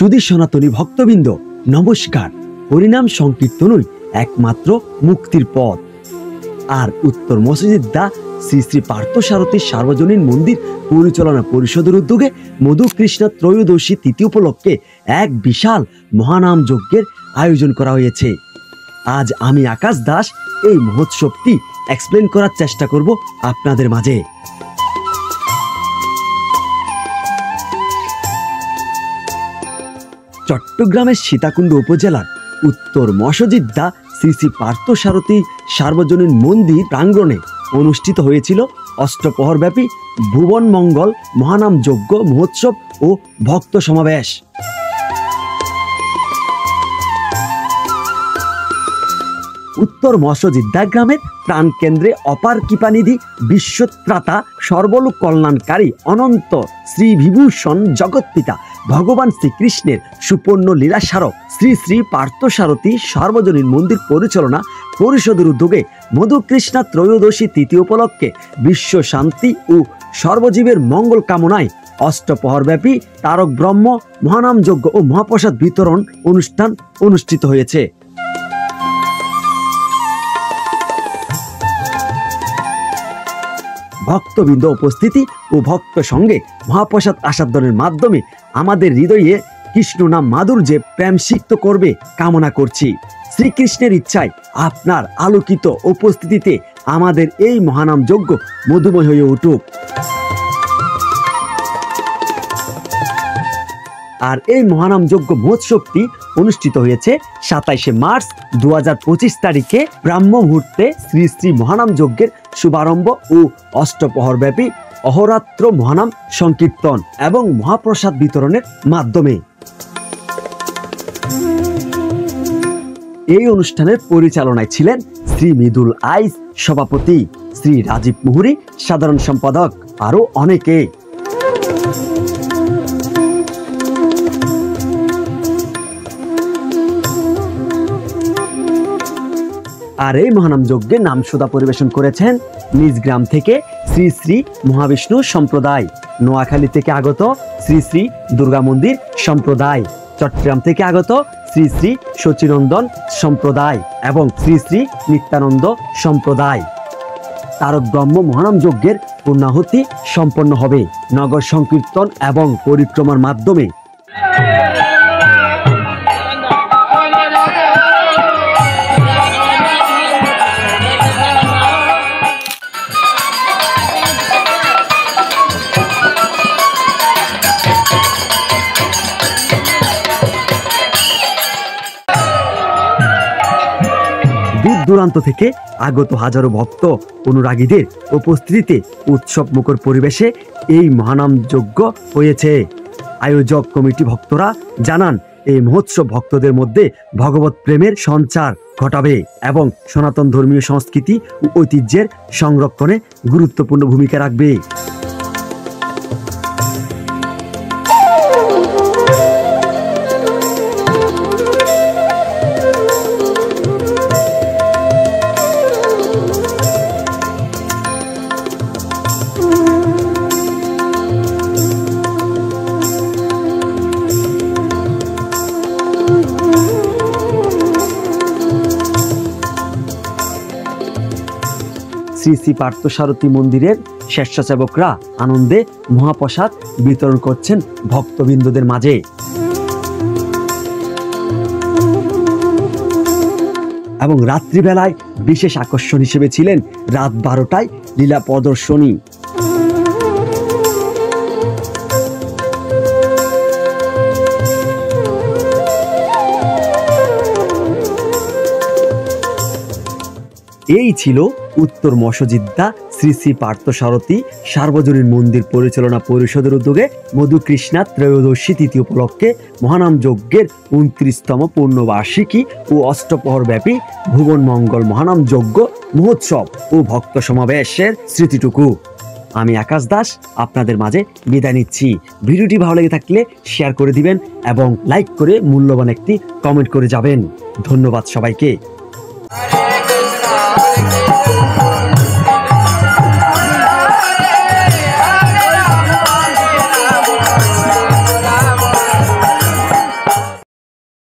সুধী সনাতনী ভক্তবৃন্দ নমস্কার। হরিনাম সংকীর্তনই একমাত্র মুক্তির পথ। আর উত্তর মসজিদা শ্রী শ্রী পার্থসারথী সার্বজনীন মন্দির পরিচালনা পরিষদের উদ্যোগে মধুকৃষ্ণা ত্রয়োদশী তিথি উপলক্ষে এক বিশাল মহানাম যজ্ঞের আয়োজন করা হয়েছে। আজ আমি আকাশ দাস এই মহোৎসবটি এক্সপ্লেন করার চেষ্টা করব আপনাদের মাঝে। চট্টগ্রামের সীতাকুণ্ড উপজেলার উত্তর মসজিদা শ্রী শ্রী পার্থসারথী সার্বজনীন মন্দির প্রাঙ্গণে অনুষ্ঠিত হয়েছিল অষ্টপ্রহরব্যাপী ভুবন মঙ্গল মহানাম যজ্ঞ মহোৎসব ও ভক্ত সমাবেশ। উত্তর মসজিদা গ্রামের প্রাণকেন্দ্রে অপার কৃপানিধি বিশ্বত্রাতা সর্বলোক কল্যাণকারী অনন্ত শ্রী বিভূষণ জগৎপিতা ভগবান শ্রীকৃষ্ণের সুপর্ণ লীলাস্মারক শ্রী শ্রী পার্থসারথী সার্বজনীন মন্দির পরিচালনা পরিষদের উদ্যোগে মধুকৃষ্ণা ত্রয়োদশী তিথি উপলক্ষে বিশ্ব শান্তি ও সর্বজীবের মঙ্গল কামনায় অষ্টপ্রহরব্যাপী তারক ব্রহ্ম মহানাম যজ্ঞ ও মহাপ্রসাদ বিতরণ অনুষ্ঠান অনুষ্ঠিত হয়েছে। ভক্তবৃন্দ উপস্থিতি ও ভক্ত সঙ্গে মহাপ্রসাদ আস্বাদনের মাধ্যমে আমাদের হৃদয়ে কৃষ্ণ নাম মাধুর্যে প্রেম সিক্ত করবে কামনা করছি। শ্রীকৃষ্ণের ইচ্ছায় আপনার আলোকিত উপস্থিতিতে আমাদের এই মহানাম যজ্ঞ মধুময় হয়ে উঠুক। আর এই মহানাম যজ্ঞ মহোৎসবটি অনুষ্ঠিত হয়েছে 27শে মার্চ 2025 তারিখে ব্রাহ্ম মুহূর্তে শ্রী শ্রী মহানাম যজ্ঞের শুভারম্ভ ও অষ্টপ্রহরব্যাপী অহরাত্র মহানাম সংকীর্তন এবং মহাপ্রসাদ বিতরণের মাধ্যমে। এই অনুষ্ঠানের পরিচালনায় ছিলেন শ্রী মৃদুল আইস সভাপতি, শ্রী রাজীব মুহুরী সাধারণ সম্পাদক, আরো অনেকে। আর এই মহানাম যজ্ঞে নামসুদা পরিবেশন করেছেন নিজ গ্রাম থেকে শ্রী শ্রী মহাবিষ্ণু সম্প্রদায়, নোয়াখালী থেকে আগত শ্রী শ্রী দুর্গা মন্দির সম্প্রদায়, চট্টগ্রাম থেকে আগত শ্রী শ্রী শচীনন্দন সম্প্রদায় এবং শ্রী শ্রী নিত্যানন্দ সম্প্রদায়। তারক ব্রহ্ম মহানাম যজ্ঞের পূর্ণাহুতি সম্পন্ন হবে নগর সংকীর্তন এবং পরিক্রমার মাধ্যমে। দূর দূরান্ত থেকে আগত হাজারো ভক্ত অনুরাগীদের উপস্থিতিতে উৎসব মুখর পরিবেশে এই মহানাম যজ্ঞ হয়েছে। আয়োজক কমিটি ভক্তরা জানান, এই মহোৎসব ভক্তদের মধ্যে ভগবত প্রেমের সঞ্চার ঘটাবে এবং সনাতন ধর্মীয় সংস্কৃতি ও ঐতিহ্যের সংরক্ষণে গুরুত্বপূর্ণ ভূমিকা রাখবে। শ্রী শ্রী পার্থসারথী মন্দিরের স্বেচ্ছাসেবকরা আনন্দে মহাপ্রসাদ বিতরণ করছেন ভক্তবৃন্দদের মাঝে। এবং রাত্রিবেলায় বিশেষ আকর্ষণ হিসেবে ছিলেন রাত 12টায় লীলা প্রদর্শনী। এই ছিল উত্তর মসজিদা শ্রী শ্রী পার্থসারথী সার্বজনীন মন্দির পরিচালনা পরিষদের উদ্যোগে মধুকৃষ্ণা ত্রয়োদশী তিথি উপলক্ষে মহানাম যজ্ঞের 29তম পূর্ণবার্ষিকী ও অষ্টপ্রহরব্যাপী ভুবন মঙ্গল মহানাম যজ্ঞ মহোৎসব ও ভক্ত সমাবেশের স্মৃতিটুকু। আমি আকাশ দাস আপনাদের মাঝে বিদায় নিচ্ছি। ভিডিওটি ভালো লেগে থাকলে শেয়ার করে দিবেন এবং লাইক করে মূল্যবান একটি কমেন্ট করে যাবেন। ধন্যবাদ সবাইকে।